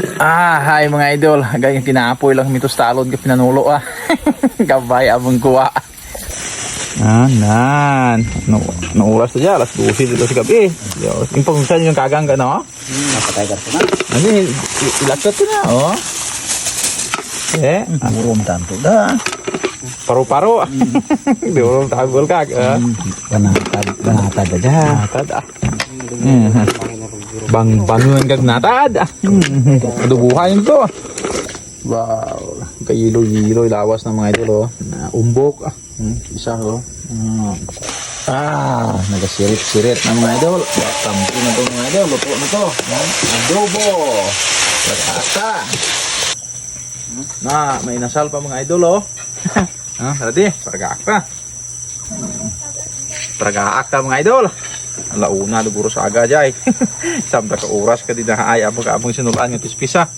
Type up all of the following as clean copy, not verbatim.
Hi mga idol. Ganyan kinapoy lang mitos talod ka pinanulo Gabay abang kuha. Nan. No oras na alas 12 dito sa gabi. Yung pagpunsan yung kagang ka no? Napatay ka na. Ano ilakot ko na oh. Murom tanto dah. Paru-paro. Di ulam tagol ka. Banatad aja. Natad Bangun kag natad. Adubuhan to. Wow. Kayilo-yilo lawas ng mga idol oh. Na umbok isa oh. Nagasirit-sirit na mga idol. Tampo na to mga idol. Luto na to. Adobo. Pagkata. May nasal pa mga idol oh. Ready? Paragaak pa. Paragaak ta mga idol. Alauna duguro sa aga jay. Samta ka oras ka din na ay abang sinulaan ng tispisa.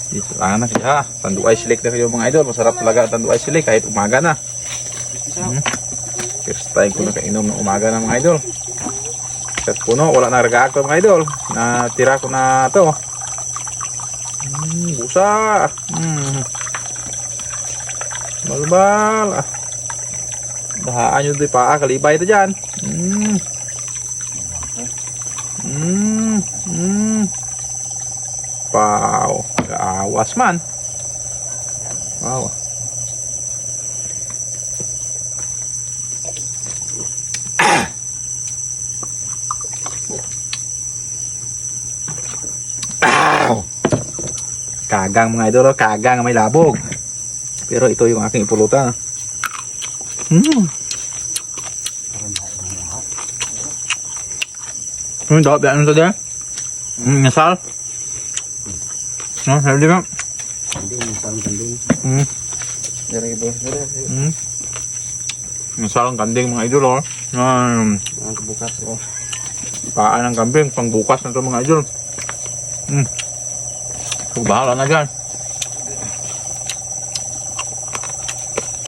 Dito lang na kaya. Tanduay silik na kayo mga idol. Masarap talaga tanduay silik kahit umaga na. First time ko nakainom ng umaga na mga idol. Set puno, wala na ragaak pa mga idol. Natira ko na to. Busa. Balbal. Bahaan nyo doon pa. Kalibay ito dyan. Wow. Kaawas man. Wow. Kagang mga idol, kagang may labog. Pero ito yung aking ipulutan. Dapat yan ito din. Nasal. Sabi ka. Nasal ang kanding mga idol. Bukas oh. Paan ng kambing, pang bukas na ito mga idol. Bahala na dyan.